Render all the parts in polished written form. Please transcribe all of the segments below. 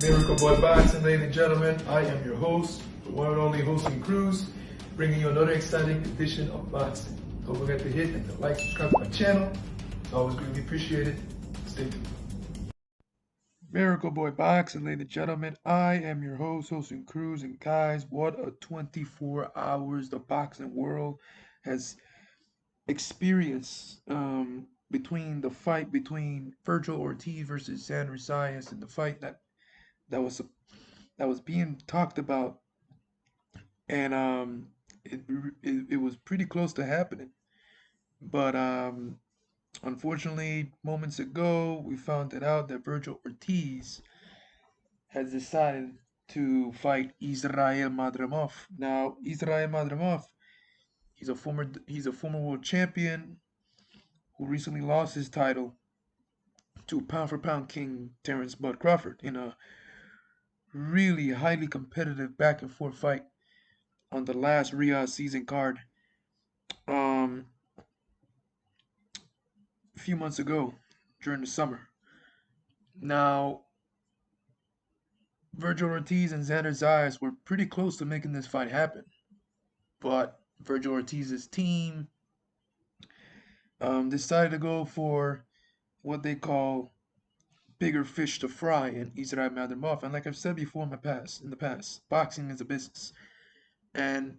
Miracle Boy Boxing, ladies and gentlemen. I am your host, the one and only hosting Cruz, bringing you another exciting edition of boxing. Don't forget to hit and like, subscribe to my channel. It's always greatly appreciated. Stay tuned. Miracle Boy Boxing, ladies and gentlemen. I am your host, hosting Cruz, and guys, what a 24 hours the boxing world has experienced between the fight between Vergil Ortiz versus Xander Zayas and the fight that was that was being talked about, and it was pretty close to happening. But unfortunately, moments ago, we found it out that Vergil Ortiz has decided to fight Israel Madrimov. Now, Israel Madrimov, he's a former world champion who recently lost his title to pound for pound king Terrence Bud Crawford in a really highly competitive back and forth fight on the last Riyadh season card. Um, a few months ago during the summer. Now, Vergil Ortiz and Xander Zayas were pretty close to making this fight happen, but Vergil Ortiz's team decided to go for what they call bigger fish to fry in Israel Madrimov. And like I've said before in the past, boxing is a business. And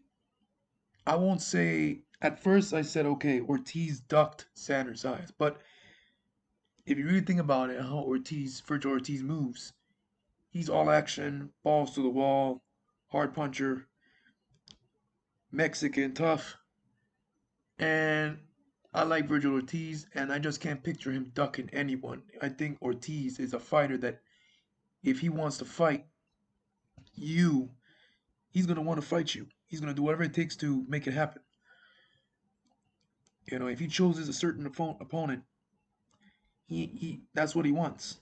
I won't say at first I said okay, Ortiz ducked Xander Zayas, but if you really think about it, how Vergil Ortiz moves, he's all action, balls to the wall, hard puncher, Mexican, tough. And I like Vergil Ortiz, and I just can't picture him ducking anyone. I think Ortiz is a fighter that if he wants to fight you, he's going to want to fight you. He's going to do whatever it takes to make it happen. You know, if he chooses a certain opponent, he that's what he wants.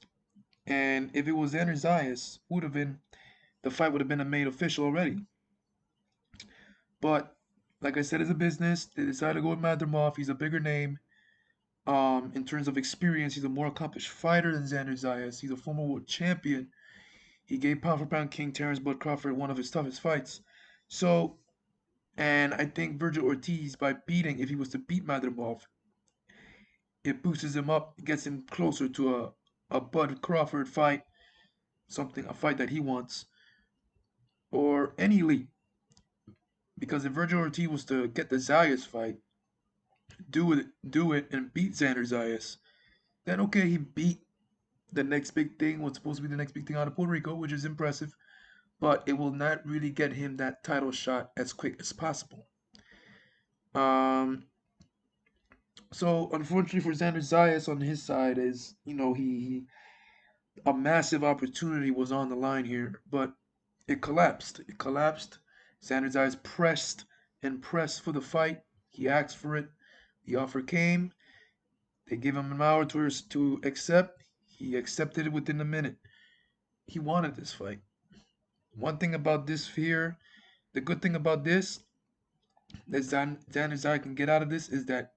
And if it was Xander Zayas, the fight would have been made official already. But like I said, it's a business. They decided to go with Madrimov. He's a bigger name. In terms of experience, he's a more accomplished fighter than Xander Zayas. He's a former world champion. He gave pound for pound king Terrence Bud Crawford one of his toughest fights. So, and I think Vergil Ortiz, by beating, if he was to beat Madrimov, it boosts him up, gets him closer to a Bud Crawford fight, a fight that he wants, or any elite. Because if Vergil Ortiz was to get the Zayas fight, do it, and beat Xander Zayas, then okay, he beat the next big thing, what's supposed to be the next big thing out of Puerto Rico, which is impressive, but it will not really get him that title shot as quick as possible. Um, so unfortunately for Xander Zayas on his side is, he a massive opportunity was on the line here, but it collapsed. It collapsed. Xander Zayas pressed and pressed for the fight. He asked for it. The offer came. They gave him an hour to accept. He accepted it within a minute. He wanted this fight. One thing about this here, the good thing about this that Xander Zayas can get out of this is that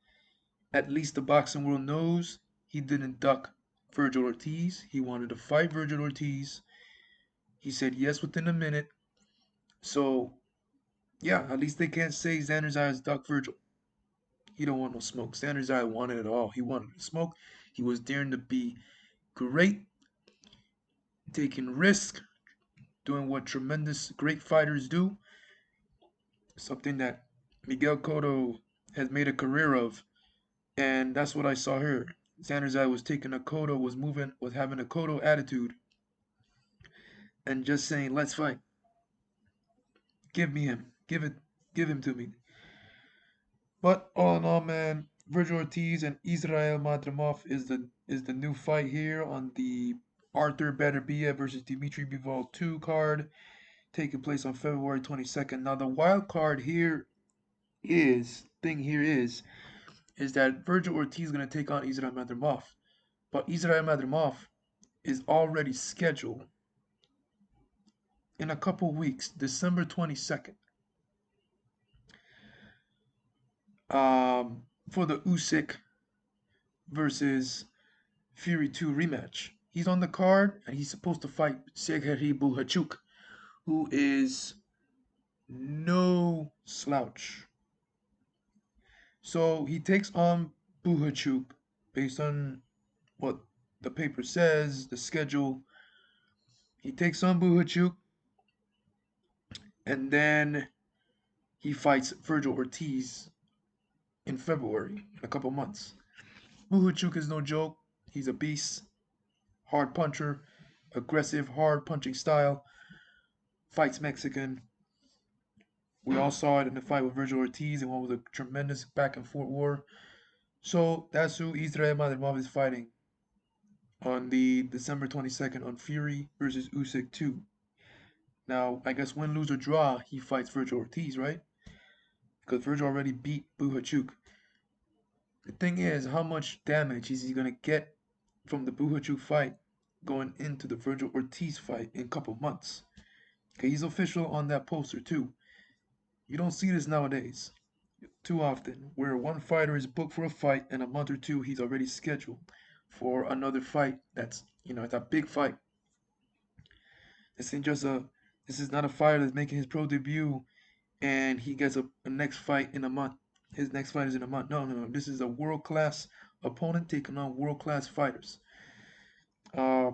at least the boxing world knows he didn't duck Vergil Ortiz. He wanted to fight Vergil Ortiz. He said yes within a minute. So, yeah, at least they can't say Xander Zayas ducked Virgil. He don't want no smoke. Xander Zayas wanted it all. He wanted to smoke. He was daring to be great, taking risk, doing what tremendous great fighters do. Something that Miguel Cotto has made a career of, and that's what I saw here. Xander Zayas was taking a Cotto, was having a Cotto attitude, and just saying, "Let's fight. Give me him. Give him to me." But all in all, man, Virgil Ortiz and Israel Madrimov is the new fight here on the Arthur Beterbiev versus Dimitri Bivol 2 card, taking place on February 22nd. Now the wild card here is that Virgil Ortiz is going to take on Israel Madrimov. But Israel Madrimov is already scheduled in a couple weeks, December 22nd, for the Usyk versus Fury 2 rematch. He's on the card, and he's supposed to fight Sergey Buhachuk, who is no slouch. So he takes on Buhachuk based on what the paper says, the schedule. He takes on Buhachuk, and then he fights Vergil Ortiz in February, in a couple months. Buhachuk is no joke. He's a beast, hard puncher, aggressive, hard punching style, fights Mexican. We all saw it in the fight with Virgil Ortiz, and what was a tremendous back and forth war. So that's who Israel Madrimov is fighting on the December 22nd on Fury versus Usyk 2. Now, I guess win, lose, or draw, he fights Virgil Ortiz, right? Because Virgil already beat Buhachuk. The thing is, how much damage is he going to get from the Buhachuk fight going into the Virgil Ortiz fight in a couple months? Okay, he's official on that poster too. You don't see this nowadays too often, where one fighter is booked for a fight and a month or two he's already scheduled for another fight. That's it's a big fight. This ain't just a. This is not a fighter that's making his pro debut and he gets a next fight in a month. His next fight is in a month. No, no, no. This is a world class opponent taking on world class fighters. Uh,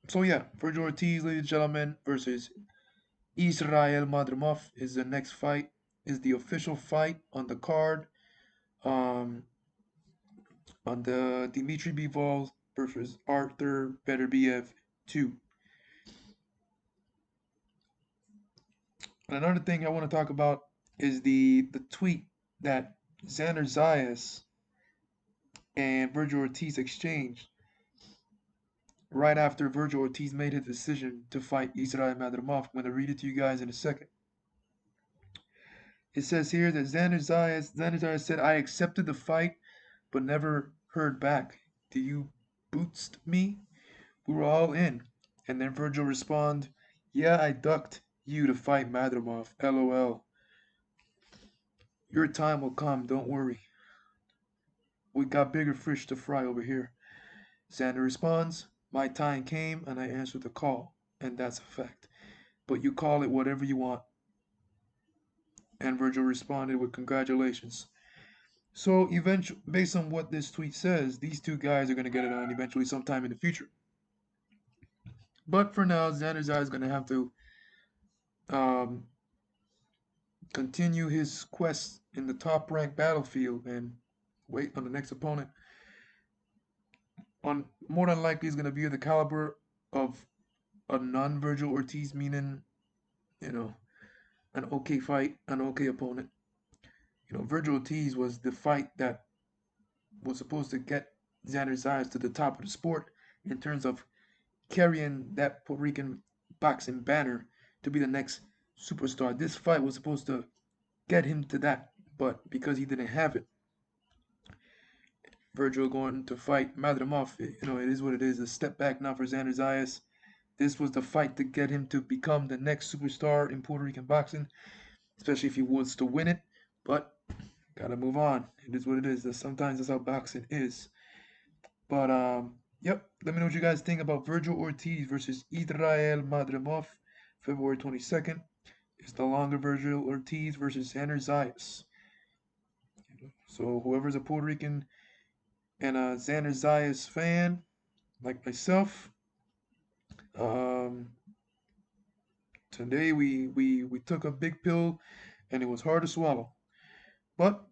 so yeah, Virgil Ortiz, ladies and gentlemen, versus Israel Madrimov is the next fight. Is the official fight on the card. Um, on the Dimitri Bivol versus Arthur Beterbiev 2. And another thing I want to talk about is the tweet that Xander Zayas and Vergil Ortiz exchanged right after Vergil Ortiz made his decision to fight Israel Madrimov. I'm going to read it to you guys in a second. It says here that Xander Zayas said, I accepted the fight, but never heard back. Do you boost me? We were all in. And then Virgil responded, yeah, I ducked you to fight Madrimov. LOL. Your time will come, don't worry. We got bigger fish to fry over here. Xander responds, my time came and I answered the call. And that's a fact. But you call it whatever you want. And Virgil responded with congratulations. So eventually, based on what this tweet says, these two guys are going to get it on eventually sometime in the future. But for now, Xander Zayas is going to have to um, continue his quest in the top-ranked battlefield and wait on the next opponent. On more than likely, is going to be the caliber of a non-Virgil Ortiz, meaning an okay fight, an okay opponent. Virgil Ortiz was the fight that was supposed to get Xander Zayas to the top of the sport in terms of carrying that Puerto Rican boxing banner to be the next superstar. This fight was supposed to get him to that, but because he didn't have it, Virgil going to fight Madrimov, it is what it is. A step back now for Xander Zayas. This was the fight to get him to become the next superstar in Puerto Rican boxing, especially if he wants to win it. But gotta move on. It is what it is. Sometimes that's how boxing is. But yep. Let me know what you guys think about Virgil Ortiz versus Israel Madrimov, February 22nd. It's the longer Virgil Ortiz versus Xander Zayas. So whoever's a Puerto Rican and a Xander Zayas fan, like myself, today we took a big pill and it was hard to swallow. But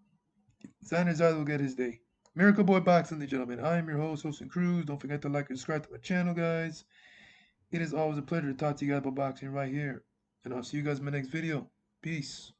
Xander Zayas will get his day. Miracle Boy Boxing, ladies and gentlemen. I am your host, Wilson Cruz. Don't forget to like and subscribe to my channel, guys. It is always a pleasure to talk to you guys about boxing right here. And I'll see you guys in my next video. Peace.